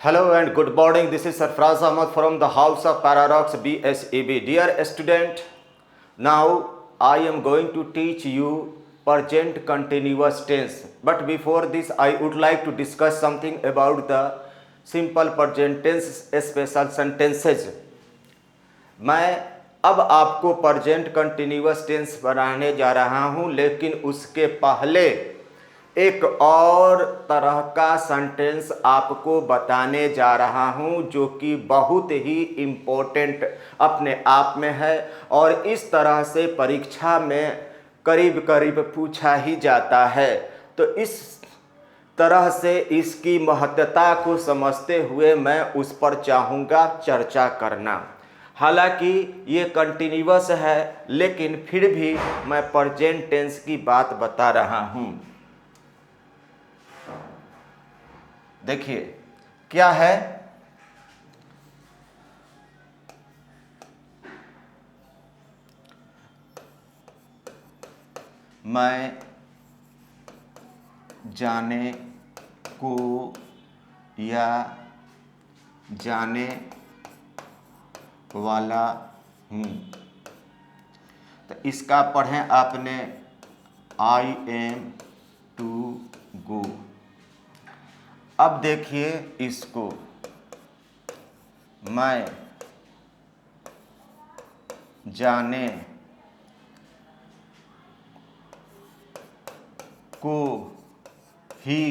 Hello and good morning. This is Sarfraz Ahmad from the House of Paradox BSEB. Dear student, now I am going to teach you present continuous tense. But before this, I would like to discuss something about the simple present tense special sentences. मैं अब आपको present continuous tense बनाने जा रहा हूं, लेकिन उसके पहले एक और तरह का सेंटेंस आपको बताने जा रहा हूं जो कि बहुत ही इम्पोर्टेंट अपने आप में है और इस तरह से परीक्षा में करीब करीब पूछा ही जाता है। तो इस तरह से इसकी महत्ता को समझते हुए मैं उस पर चाहूँगा चर्चा करना। हालांकि ये कंटिन्यूअस है, लेकिन फिर भी मैं प्रेजेंट टेंस की बात बता रहा हूँ। देखिए क्या है, मैं जाने को या जाने वाला हूँ। तो इसका पढ़ें आपने आई एम टू गो। अब देखिए इसको, मैं जाने को ही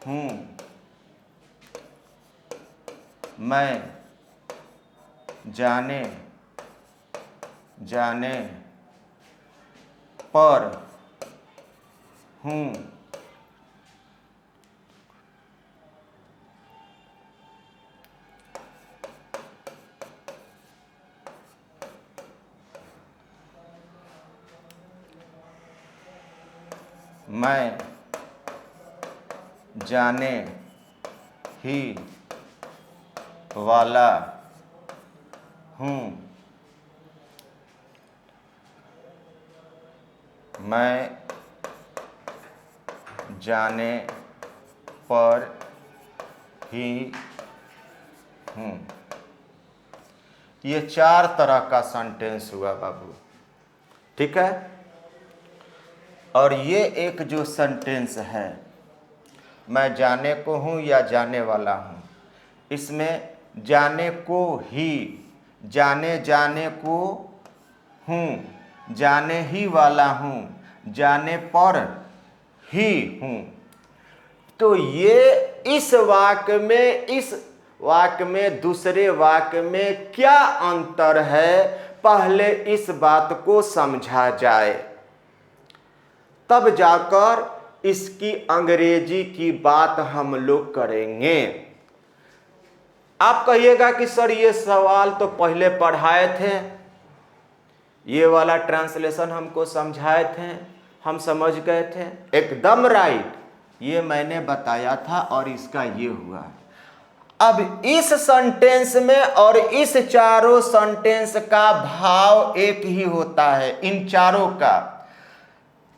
हूँ, मैं जाने पर हूँ। मैं जाने ही वाला हूँ, मैं जाने पर ही हूँ। ये चार तरह का सेंटेंस हुआ बाबू, ठीक है। और ये एक जो सेंटेंस है, मैं जाने को हूँ या जाने वाला हूँ, इसमें जाने को ही, जाने को हूँ, जाने ही वाला हूँ, जाने पर ही हूँ। तो ये इस वाक्य में दूसरे वाक्य में क्या अंतर है, पहले इस बात को समझा जाए, तब जाकर इसकी अंग्रेजी की बात हम लोग करेंगे। आप कहिएगा कि सर ये सवाल तो पहले पढ़ाए थे, ये वाला ट्रांसलेशन हमको समझाए थे, हम समझ गए थे। एकदम राइट, ये मैंने बताया था और इसका ये हुआ। अब इस सेंटेंस में और इस चारों सेंटेंस का भाव एक ही होता है। इन चारों का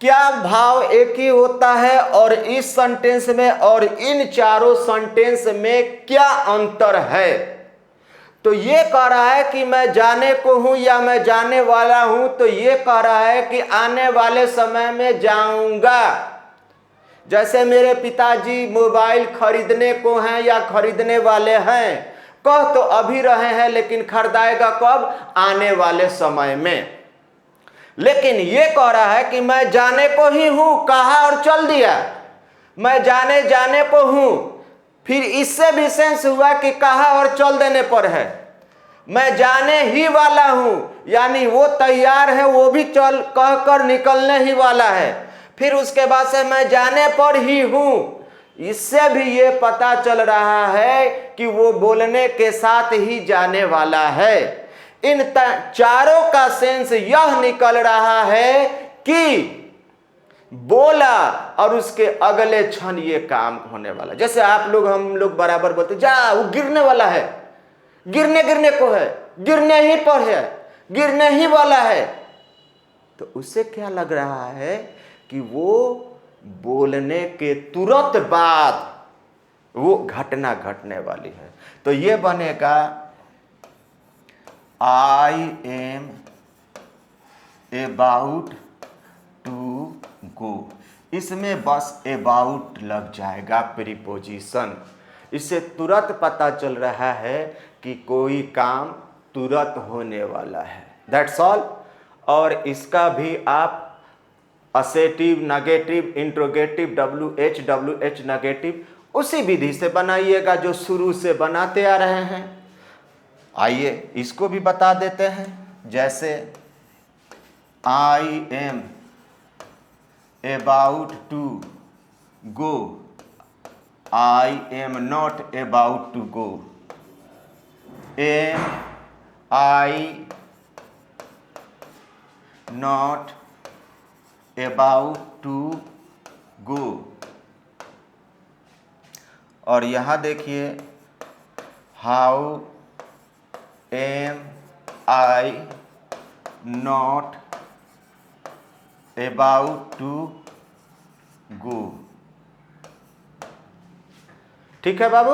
क्या भाव एक ही होता है, और इस सेंटेंस में और इन चारों सेंटेंस में क्या अंतर है? तो ये कह रहा है कि मैं जाने को हूं या मैं जाने वाला हूं, तो ये कह रहा है कि आने वाले समय में जाऊंगा। जैसे मेरे पिताजी मोबाइल खरीदने को हैं या खरीदने वाले हैं, कह तो अभी रहे हैं, लेकिन खरीदाएगा कब? आने वाले समय में। लेकिन ये कह रहा है कि मैं जाने को ही हूं, कहा और चल दिया, मैं जाने को हूं। फिर इससे भी सेंस हुआ कि कहा और चल देने पर है। मैं जाने ही वाला हूं, यानी वो तैयार है, वो भी चल कहकर निकलने ही वाला है। फिर उसके बाद से मैं जाने पर ही हूं, इससे भी ये पता चल रहा है कि वो बोलने के साथ ही जाने वाला है। इन चारों का सेंस यह निकल रहा है कि बोला और उसके अगले क्षण ये काम होने वाला। जैसे हम लोग बराबर बोलते, जा वो गिरने वाला है, गिरने को है, गिरने ही पर है, गिरने ही वाला है। तो उससे क्या लग रहा है कि वो बोलने के तुरंत बाद वो घटना घटने वाली है। तो ये बनेगा I am about to go. इसमें बस अबाउट लग जाएगा प्रीपोजिशन। इससे तुरंत पता चल रहा है कि कोई काम तुरंत होने वाला है। That's all. और इसका भी आप assertive, negative, interrogative, WH negative उसी विधि से बनाइएगा जो शुरू से बनाते आ रहे हैं। आइए इसको भी बता देते हैं। जैसे I am about to go, I am not about to go, am I not about to go. और यहाँ देखिए how am I not about to go. ठीक है बाबू।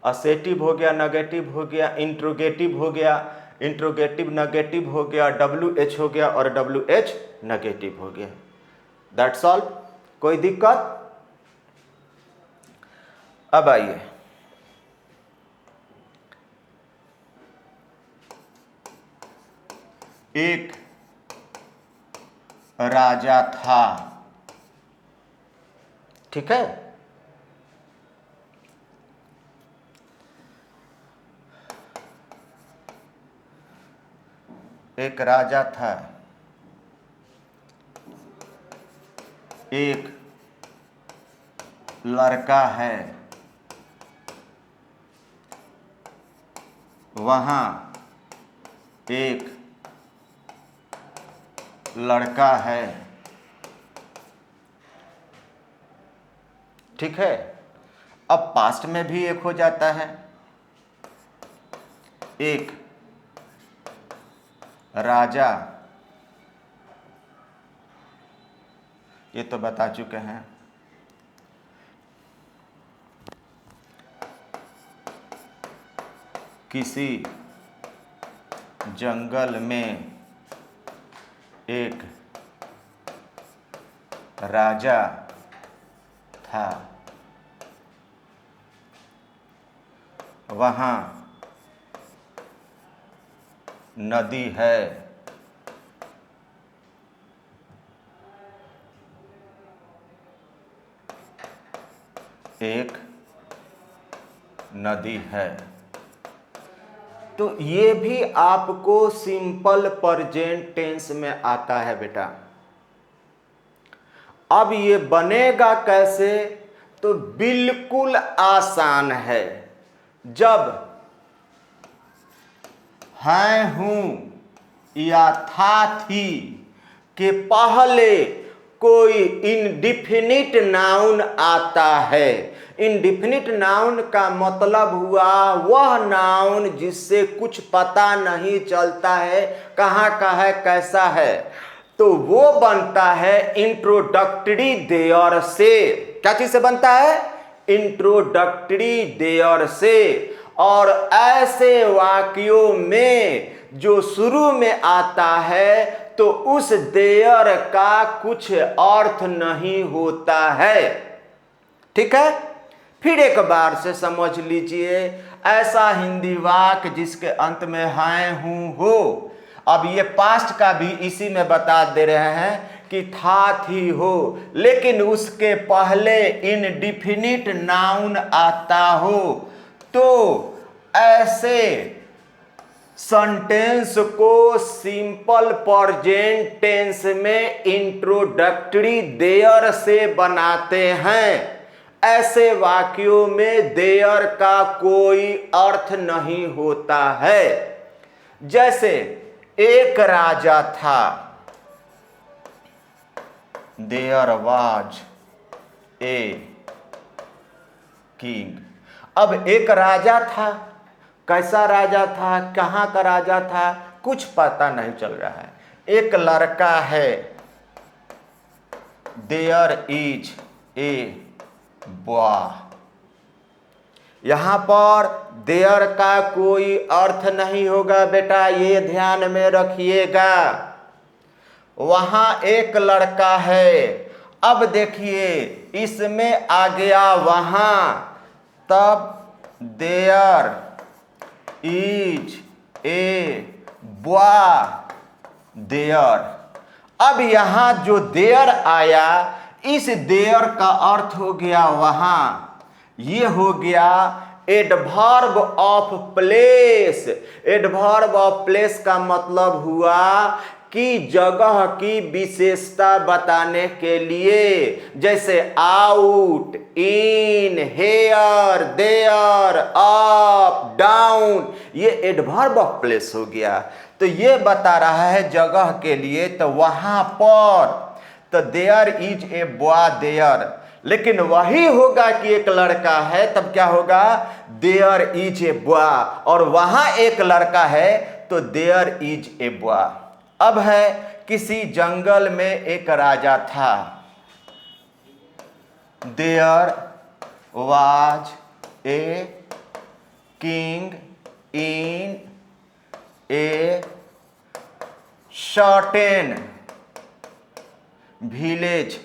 असेटिव हो गया, नेगेटिव हो गया, इंट्रोगेटिव हो गया, इंट्रोगेटिव नेगेटिव हो गया, WH हो गया और WH नेगेटिव हो गया। That's all. कोई दिक्कत? अब आइए एक राजा था। ठीक है। एक राजा था, एक लड़का है, वहाँ एक लड़का है। ठीक है। अब पास्ट में भी एक हो जाता है, एक राजा, ये तो बता चुके हैं। किसी जंगल में एक राजा था, वहाँ नदी है, एक नदी है। तो ये भी आपको सिंपल प्रेजेंट टेंस में आता है बेटा। अब ये बनेगा कैसे? तो बिल्कुल आसान है। जब हैं, हूं या था, थी के पहले कोई इंडिफिनिट नाउन आता है। इंडिफिनिट नाउन का मतलब हुआ वह नाउन जिससे कुछ पता नहीं चलता है कहाँ का है, कैसा है। तो वो बनता है इंट्रोडक्टरी देयर से। क्या चीज से बनता है? इंट्रोडक्टरी देयर से। और ऐसे वाक्यों में जो शुरू में आता है तो उस देयर का कुछ अर्थ नहीं होता है। ठीक है। फिर एक बार से समझ लीजिए, ऐसा हिंदी वाक्य जिसके अंत में हैं, हूं, हो। अब ये पास्ट का भी इसी में बता दे रहे हैं कि था, थी, हो, लेकिन उसके पहले इनडिफिनिट नाउन आता हो तो ऐसे सेंटेंस को सिंपल प्रेजेंट टेंस में इंट्रोडक्टरी देयर से बनाते हैं। ऐसे वाक्यों में देयर का कोई अर्थ नहीं होता है। जैसे एक राजा था, देयर वाज ए किंग। अब एक राजा था, कैसा राजा था, कहाँ का राजा था, कुछ पता नहीं चल रहा है। एक लड़का है, देयर इज ए बॉय। यहाँ पर देयर का कोई अर्थ नहीं होगा बेटा, ये ध्यान में रखिएगा। वहाँ एक लड़का है, अब देखिए इसमें आ गया वहाँ, तब there is a boy there. अब यहाँ जो देयर आया, इस देयर का अर्थ हो गया वहाँ, ये हो गया adverb of place. Adverb of place का मतलब हुआ कि जगह की विशेषता बताने के लिए, जैसे out, in, here, there, up, down, ये एडवर्ब ऑफ प्लेस हो गया। तो ये बता रहा है जगह के लिए, तो वहां पर, तो there is a boy there, लेकिन वही होगा कि एक लड़का है, तब क्या होगा, देयर इज ए बॉय, और वहां एक लड़का है तो देयर इज ए बॉय। अब है, किसी जंगल में एक राजा था, there was a king in a certain village.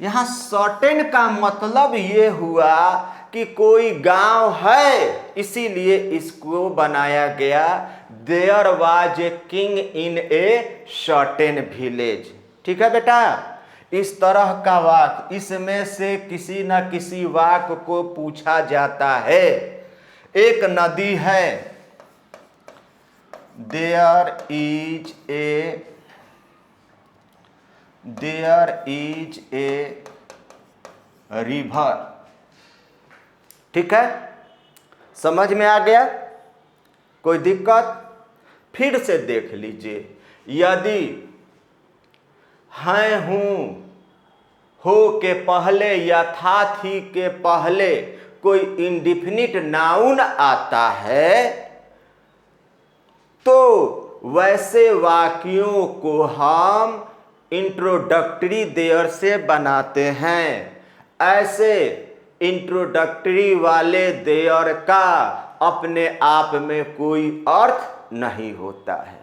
यहां सर्टेन का मतलब ये हुआ कि कोई गांव है, इसीलिए इसको बनाया गया there was a king in a certain village. ठीक है बेटा, इस तरह का वाक्य, इसमें से किसी न किसी वाक्य को पूछा जाता है। एक नदी है, देयर इज ए रिवर। ठीक है, समझ में आ गया, कोई दिक्कत? फिर से देख लीजिए, यदि हैं, हूं, हो के पहले या था, थी के पहले कोई इंडिफिनिट नाउन आता है, तो वैसे वाक्यों को हम इंट्रोडक्टरी देयर से बनाते हैं। ऐसे इंट्रोडक्टरी वाले देयर का अपने आप में कोई अर्थ नहीं होता है।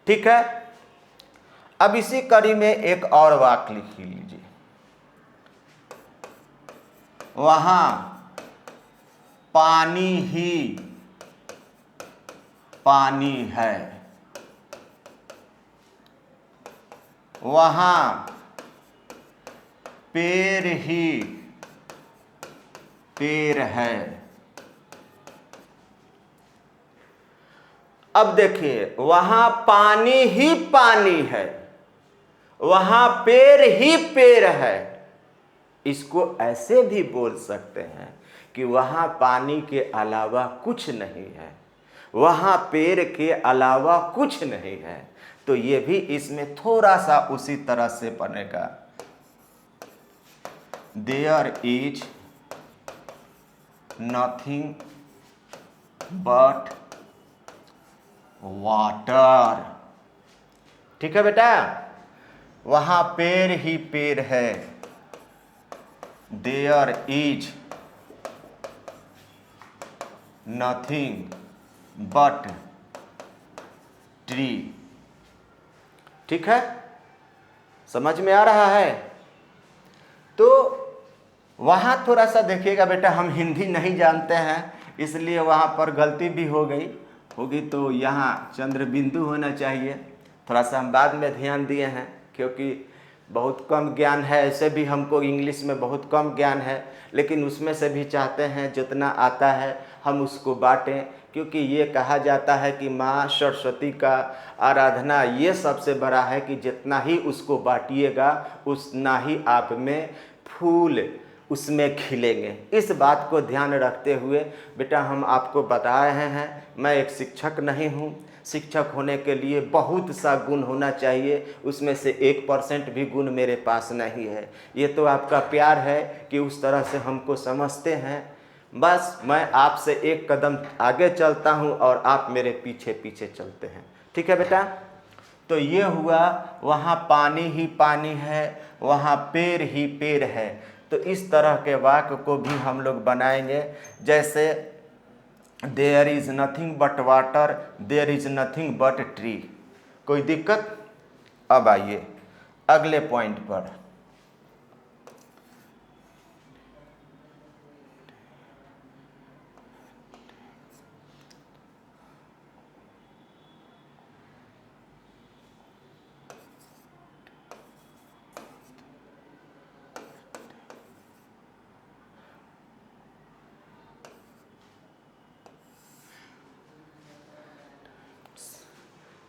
ठीक है, अब इसी कड़ी में एक और वाक्य लिख लीजिए, वहां पानी ही पानी है, वहां पेड़ ही पेड़ है। अब देखिए, वहां पानी ही पानी है, वहां पेड़ ही पेड़ है। इसको ऐसे भी बोल सकते हैं कि वहां पानी के अलावा कुछ नहीं है, वहां पेड़ के अलावा कुछ नहीं है। तो ये भी इसमें थोड़ा सा उसी तरह से बनेगा, there is nothing but water. ठीक है बेटा, वहां पेड़ ही पेड़ है, there is nothing but tree. ठीक है, समझ में आ रहा है? तो वहाँ थोड़ा सा देखिएगा बेटा, हम हिंदी नहीं जानते हैं, इसलिए वहाँ पर गलती भी होगी, तो यहाँ चंद्र बिंदु होना चाहिए। थोड़ा सा हम बाद में ध्यान दिए हैं, क्योंकि बहुत कम ज्ञान है, ऐसे भी हमको इंग्लिश में बहुत कम ज्ञान है, लेकिन उसमें से भी चाहते हैं जितना आता है हम उसको बांटें, क्योंकि ये कहा जाता है कि माँ सरस्वती का आराधना ये सबसे बड़ा है कि जितना ही उसको बांटिएगा उतना ही आप में फूल उसमें खिलेंगे। इस बात को ध्यान रखते हुए बेटा हम आपको बता रहे हैं, मैं एक शिक्षक नहीं हूँ। शिक्षक होने के लिए बहुत सा गुण होना चाहिए, उसमें से 1% भी गुण मेरे पास नहीं है। ये तो आपका प्यार है कि उस तरह से हमको समझते हैं। बस मैं आपसे एक कदम आगे चलता हूँ और आप मेरे पीछे पीछे चलते हैं। ठीक है बेटा, तो ये हुआ वहाँ पानी ही पानी है, वहाँ पेड़ ही पेड़ है। तो तो इस तरह के वाक्य को भी हम लोग बनाएंगे, जैसे there is nothing but water, there is nothing but tree. कोई दिक्कत? अब आइए अगले पॉइंट पर।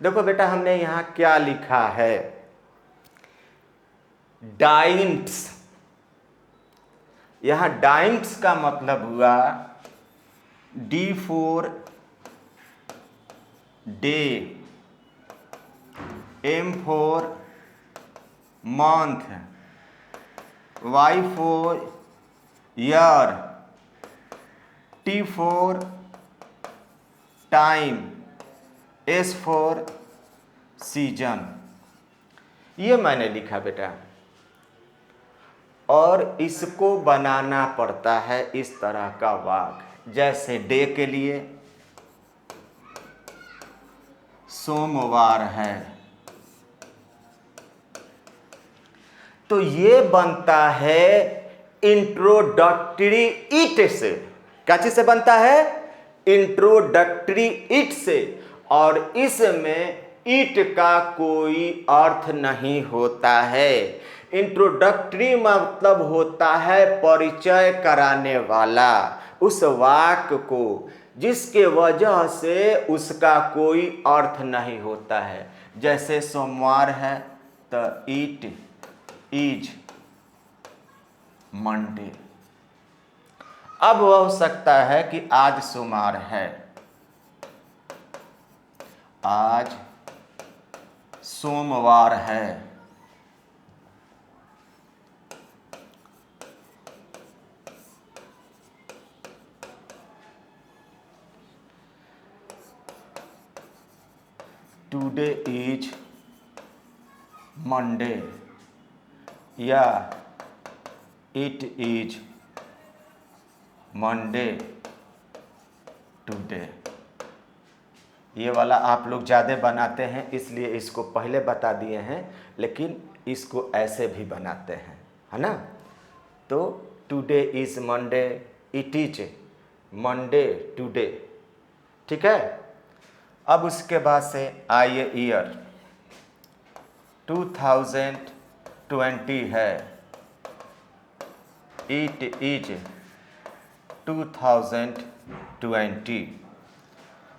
देखो बेटा, हमने यहां क्या लिखा है, डाइंट्स। यहां डाइंट्स का मतलब हुआ D for day, M for month, Y for year, T for time, S for season. ये मैंने लिखा बेटा, और इसको बनाना पड़ता है इस तरह का वाक्य। जैसे डे के लिए सोमवार है, तो ये बनता है इंट्रोडक्टरी इट से। क्या चीज से बनता है? इंट्रोडक्टरी इट से। और इसमें इट का कोई अर्थ नहीं होता है। इंट्रोडक्टरी मतलब होता है परिचय कराने वाला उस वाक्य को, जिसके वजह से उसका कोई अर्थ नहीं होता है। जैसे सोमवार है तो इट इज मंडे। अब वह हो सकता है कि आज सोमवार है, आज सोमवार है। टुडे इज मंडे, या इट इज मंडे टुडे। ये वाला आप लोग ज़्यादा बनाते हैं, इसलिए इसको पहले बता दिए हैं, लेकिन इसको ऐसे भी बनाते हैं, है ना। तो today is Monday, it is Monday today, ठीक है। अब उसके बाद से आइए ईयर, 2020 है, इट इज 2020।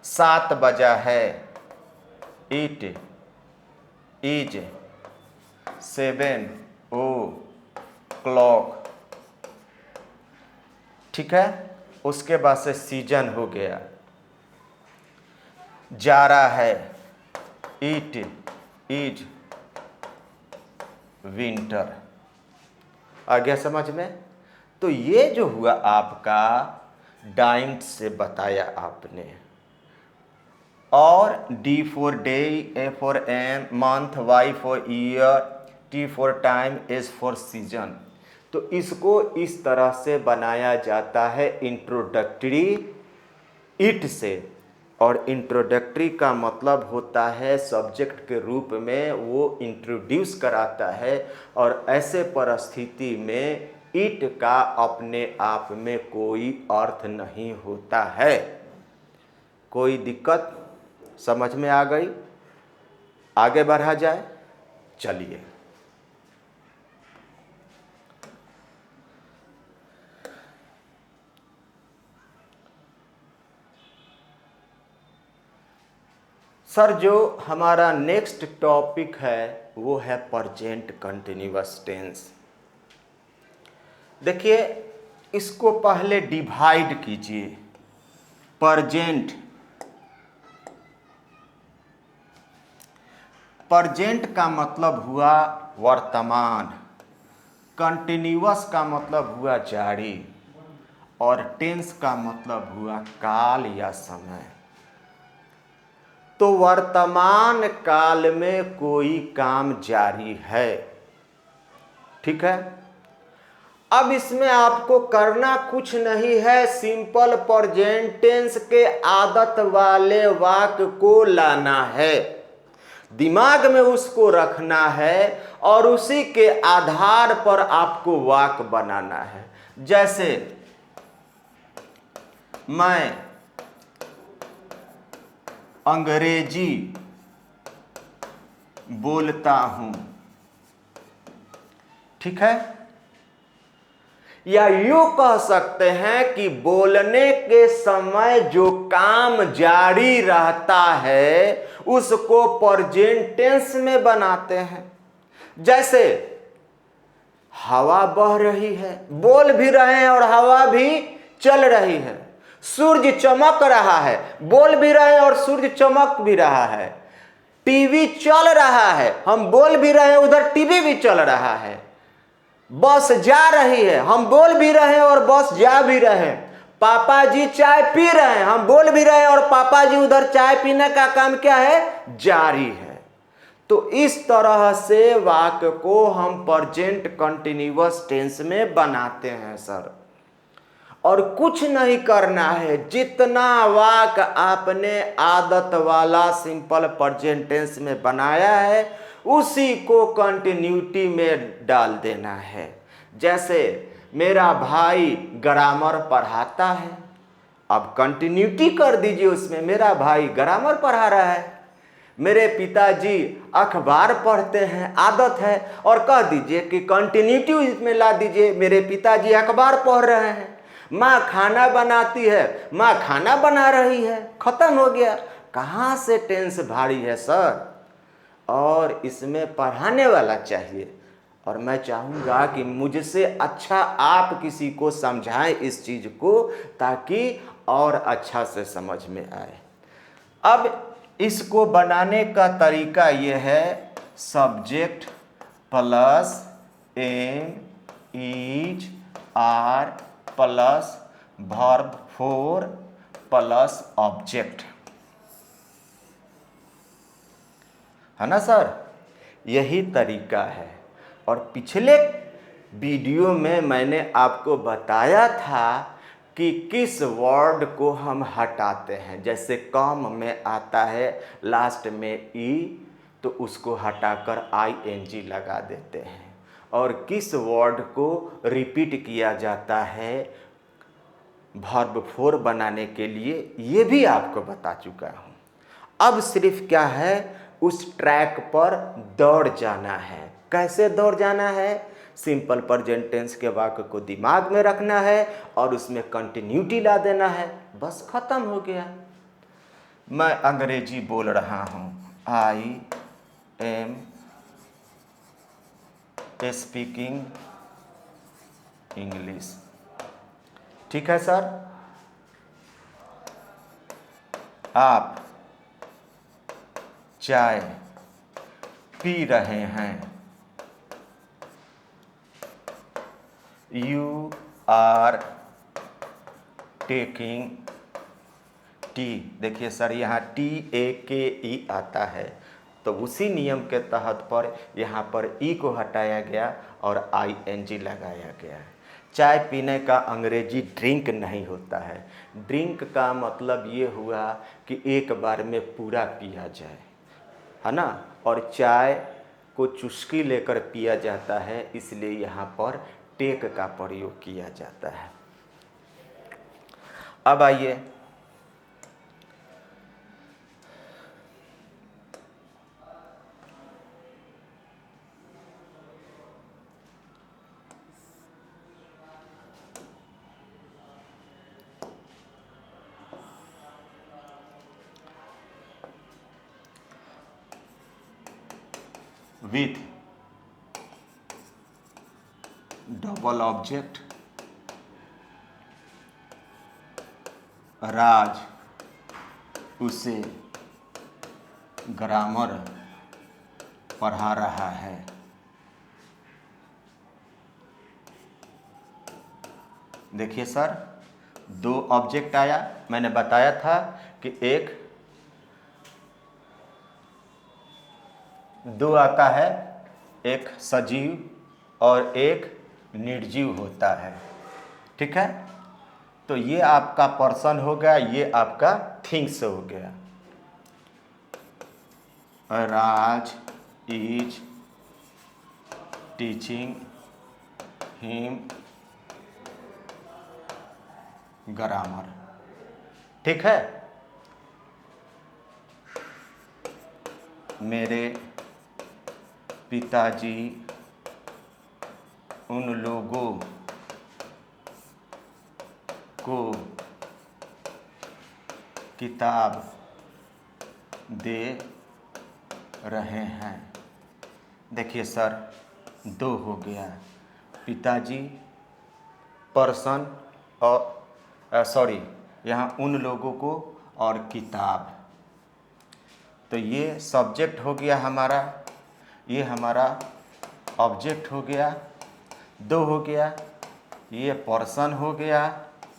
7 बजा है, इट इज 7 o'clock, ठीक है। उसके बाद से सीजन हो गया, जाड़ा है, इट इज विंटर। आ गया समझ में? तो ये जो हुआ आपका डाइंट से बताया आपने, और D for day, A for M month, Y for year, T for time, S for season. तो इसको इस तरह से बनाया जाता है इंट्रोडक्टरी इट से। और इंट्रोडक्टरी का मतलब होता है सब्जेक्ट के रूप में वो इंट्रोड्यूस कराता है, और ऐसे परिस्थिति में इट का अपने आप में कोई अर्थ नहीं होता है। कोई दिक्कत समझ में आ गई? आगे बढ़ा जाए, चलिए। सर, जो हमारा नेक्स्ट टॉपिक है वो है प्रेजेंट कंटिन्यूअस टेंस। देखिए, इसको पहले डिवाइड कीजिए। प्रेजेंट, प्रेजेंट का मतलब हुआ वर्तमान, कंटिन्यूअस का मतलब हुआ जारी, और टेंस का मतलब हुआ काल या समय। तो वर्तमान काल में कोई काम जारी है, ठीक है। अब इसमें आपको करना कुछ नहीं है, सिंपल प्रेजेंट टेंस के आदत वाले वाक्य को लाना है, दिमाग में उसको रखना है और उसी के आधार पर आपको वाक्य बनाना है। जैसे मैं अंग्रेजी बोलता हूं, ठीक है। या यूं कह सकते हैं कि बोलने के समय जो काम जारी रहता है उसको प्रेजेंट टेंस में बनाते हैं। जैसे हवा बह रही है, बोल भी रहे हैं और हवा भी चल रही है। सूर्य चमक रहा है, बोल भी रहे हैं और सूर्य चमक भी रहा है। टीवी चल रहा है, हम बोल भी रहे हैं, उधर टीवी भी चल रहा है। बस जा रही है, हम बोल भी रहे हैं और बस जा भी रहे हैं। पापा जी चाय पी रहे हैं, हम बोल भी रहे हैं और पापा जी उधर चाय पीने का काम क्या है, जारी है। तो इस तरह से वाक्य को हम प्रेजेंट कंटिन्यूअस टेंस में बनाते हैं सर। और कुछ नहीं करना है, जितना वाक्य आपने आदत वाला सिंपल प्रेजेंट टेंस में बनाया है उसी को कंटिन्यूटी में डाल देना है। जैसे मेरा भाई ग्रामर पढ़ाता है, अब कंटिन्यूटी कर दीजिए उसमें, मेरा भाई ग्रामर पढ़ा रहा है। मेरे पिताजी अखबार पढ़ते हैं, आदत है, और कह दीजिए कि कंटिन्यूटी इसमें ला दीजिए, मेरे पिताजी अखबार पढ़ रहे हैं। माँ खाना बनाती है, माँ खाना बना रही है, खत्म हो गया। कहाँ से टेंस भारी है सर। और इसमें पढ़ाने वाला चाहिए, और मैं चाहूँगा कि मुझसे अच्छा आप किसी को समझाएं इस चीज़ को, ताकि और अच्छा से समझ में आए। अब इसको बनाने का तरीका यह है, subject plus am is are plus verb four plus object, है ना सर। यही तरीका है। और पिछले वीडियो में मैंने आपको बताया था कि किस वर्ड को हम हटाते हैं। जैसे कॉम में आता है लास्ट में ई, तो उसको हटाकर आईएनजी लगा देते हैं। और किस वर्ड को रिपीट किया जाता है वर्ब फोर बनाने के लिए, ये भी आपको बता चुका हूँ। अब सिर्फ क्या है, उस ट्रैक पर दौड़ जाना है। कैसे दौड़ जाना है, सिंपल प्रेजेंट टेंस के वाक्य को दिमाग में रखना है और उसमें कंटिन्यूटी ला देना है, बस खत्म हो गया। मैं अंग्रेजी बोल रहा हूँ, आई एम स्पीकिंग इंग्लिश, ठीक है सर। आप चाय पी रहे हैं, यू आर टेकिंग टी। देखिए सर, यहाँ TAKE आता है, तो उसी नियम के तहत पर यहाँ पर ई को हटाया गया और ING लगाया गया है। चाय पीने का अंग्रेजी ड्रिंक नहीं होता है। ड्रिंक का मतलब ये हुआ कि एक बार में पूरा पिया जाए, है ना। और चाय को चुस्की लेकर पिया जाता है, इसलिए यहाँ पर टेक का प्रयोग किया जाता है। अब आइए विथ डबल ऑब्जेक्ट, राज उसे ग्रामर पढ़ा रहा है। देखिए सर, दो ऑब्जेक्ट आया। मैंने बताया था कि एक दो आता है, एक सजीव और एक निर्जीव होता है। ठीक है, तो ये आपका पर्सन हो गया, ये आपका थिंग्स हो गया। राज इज टीचिंग हिम ग्रामर। ठीक है, मेरे पिताजी उन लोगों को किताब दे रहे हैं। देखिए सर, दो हो गया, पिताजी पर्सन और सॉरी यहाँ उन लोगों को और किताब, तो ये सब्जेक्ट हो गया हमारा, ये हमारा ऑब्जेक्ट हो गया, दो हो गया, ये पर्सन हो गया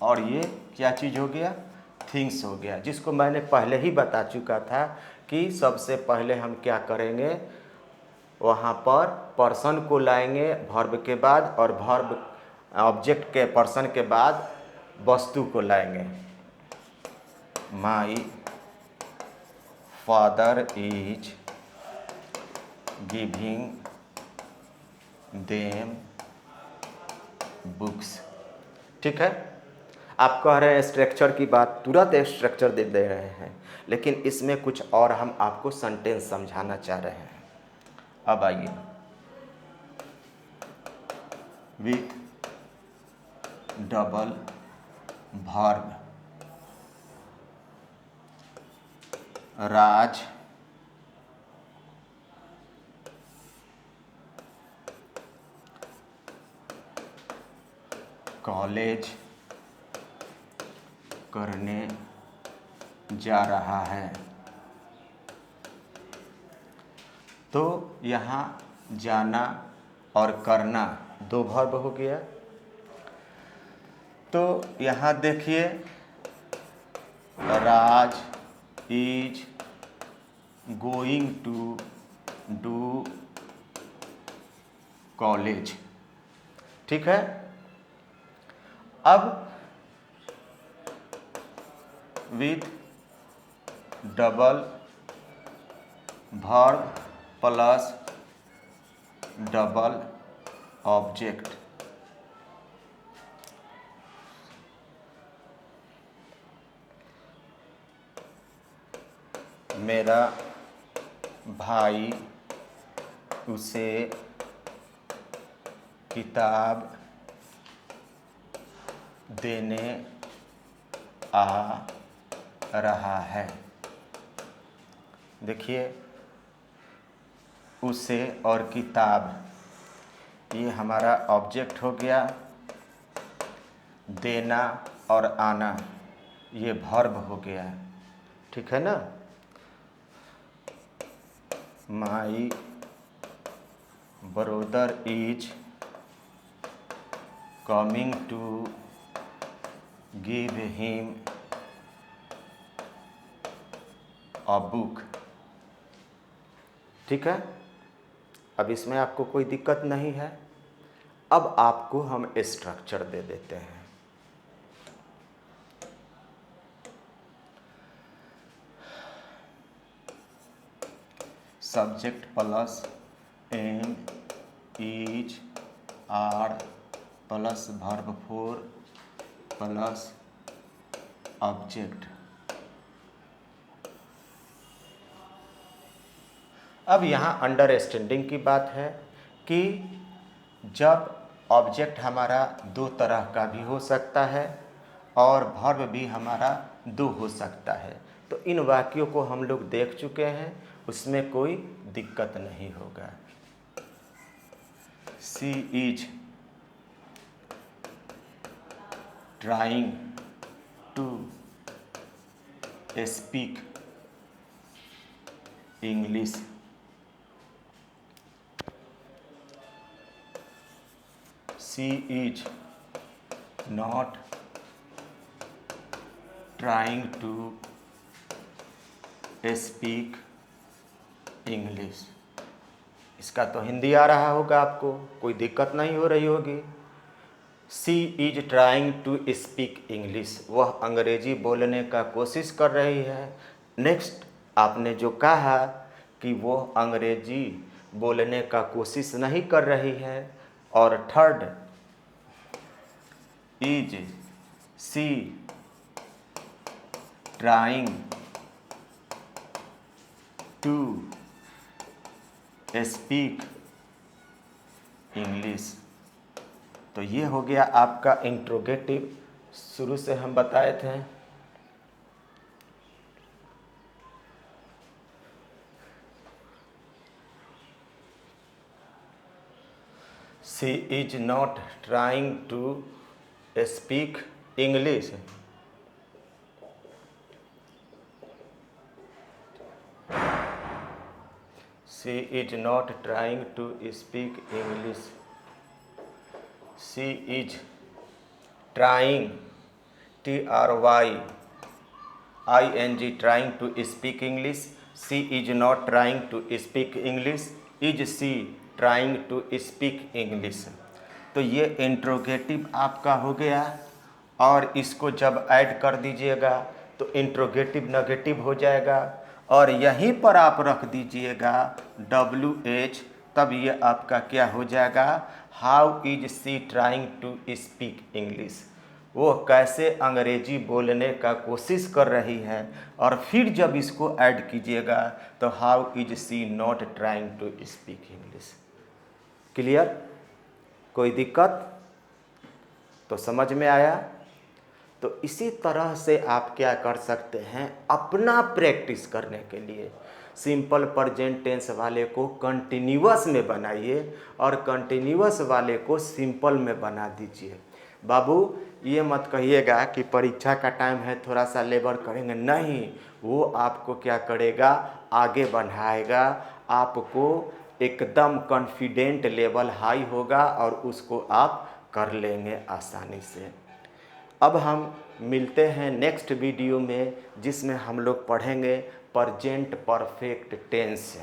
और ये क्या चीज़ हो गया, थिंग्स हो गया, जिसको मैंने पहले ही बता चुका था कि सबसे पहले हम क्या करेंगे, वहाँ पर पर्सन को लाएंगे वर्ब के बाद और वर्ब ऑब्जेक्ट के पर्सन के बाद वस्तु को लाएंगे। My father is giving them books. ठीक है, आप कह रहे हैं स्ट्रक्चर की बात, तुरंत स्ट्रक्चर दे रहे हैं, लेकिन इसमें कुछ और हम आपको सेंटेंस समझाना चाह रहे हैं। अब आइए, with double verb, Raj college करने जा रहा है। तो यहाँ जाना और करना दो वर्ब हो गया। तो यहाँ देखिए, Raj is going to do college. ठीक है, अब with double verb plus double object, मेरा भाई उसे किताब देने आ रहा है। देखिए, उसे और किताब, ये हमारा ऑब्जेक्ट हो गया, देना और आना ये वर्ब हो गया। ठीक है ना, my brother is coming to give him a book. ठीक है, अब इसमें आपको कोई दिक्कत नहीं है। अब आपको हम स्ट्रक्चर दे देते हैं। Subject plus am is are plus verb four plus object. अब यहाँ अंडरस्टैंडिंग की बात है कि जब ऑब्जेक्ट हमारा दो तरह का भी हो सकता है और वर्ब भी हमारा दो हो सकता है, तो इन वाक्यों को हम लोग देख चुके हैं, उसमें कोई दिक्कत नहीं होगा। She is trying to speak English. She is not trying to speak English। इसका तो हिंदी आ रहा होगा, आपको कोई दिक्कत नहीं हो रही होगी। She is trying to speak English, वह अंग्रेजी बोलने का कोशिश कर रही है। नेक्स्ट आपने जो कहा कि वो अंग्रेजी बोलने का कोशिश नहीं कर रही है। और third, is she trying to speak English. तो ये हो गया आपका इंट्रोगेटिव, शुरू से हम बताए थे। She is not trying to speak English. She is not trying to speak English. She is trying, TRYING, trying to speak English. She is not trying to speak English. Is she trying to speak English? तो ये interrogative आपका हो गया। और इसको जब add कर दीजिएगा तो इंट्रोगेटिव नेगेटिव हो जाएगा। और यहीं पर आप रख दीजिएगा WH, तब ये आपका क्या हो जाएगा, how is she trying to speak English, वो कैसे अंग्रेजी बोलने का कोशिश कर रही है। और फिर जब इसको ऐड कीजिएगा तो how is she not trying to speak English. Clear? कोई दिक्कत? तो समझ में आया? तो इसी तरह से आप क्या कर सकते हैं, अपना प्रैक्टिस करने के लिए सिंपल प्रेजेंट टेंस वाले को कंटिन्यूअस में बनाइए और कंटिन्यूअस वाले को सिंपल में बना दीजिए। बाबू ये मत कहिएगा कि परीक्षा का टाइम है थोड़ा सा लेबर करेंगे, नहीं, वो आपको क्या करेगा, आगे बढ़ाएगा, आपको एकदम कॉन्फिडेंट लेवल हाई होगा और उसको आप कर लेंगे आसानी से। अब हम मिलते हैं नेक्स्ट वीडियो में, जिसमें हम लोग पढ़ेंगे प्रेजेंट परफेक्ट टेंस।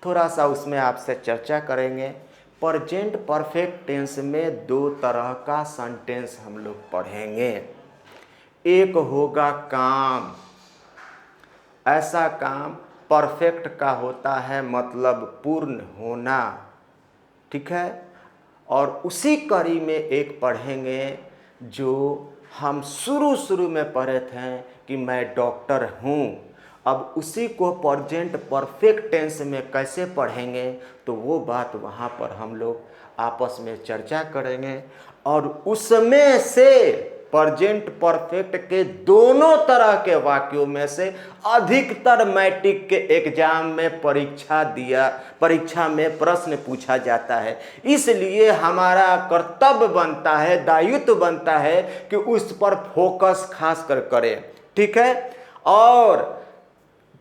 थोड़ा सा उसमें आपसे चर्चा करेंगे। प्रेजेंट परफेक्ट टेंस में दो तरह का सेंटेंस हम लोग पढ़ेंगे। एक होगा काम, ऐसा काम परफेक्ट का होता है, मतलब पूर्ण होना, ठीक है। और उसी कड़ी में एक पढ़ेंगे जो हम शुरू में पढ़े थे कि मैं डॉक्टर हूँ। अब उसी को प्रेजेंट परफेक्ट टेंस में कैसे पढ़ेंगे, तो वो बात वहाँ पर हम लोग आपस में चर्चा करेंगे। और उसमें से प्रेजेंट परफेक्ट के दोनों तरह के वाक्यों में से अधिकतर मैट्रिक के एग्जाम में परीक्षा में प्रश्न पूछा जाता है। इसलिए हमारा कर्तव्य बनता है, दायित्व बनता है कि उस पर फोकस खास कर करें, ठीक है। और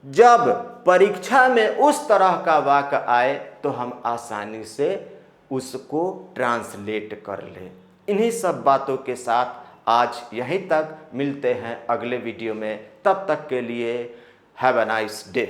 जब परीक्षा में उस तरह का वाक्य आए तो हम आसानी से उसको ट्रांसलेट कर लें। इन्हीं सब बातों के साथ आज यहीं तक, मिलते हैं अगले वीडियो में। तब तक के लिए हैव अ नाइस डे।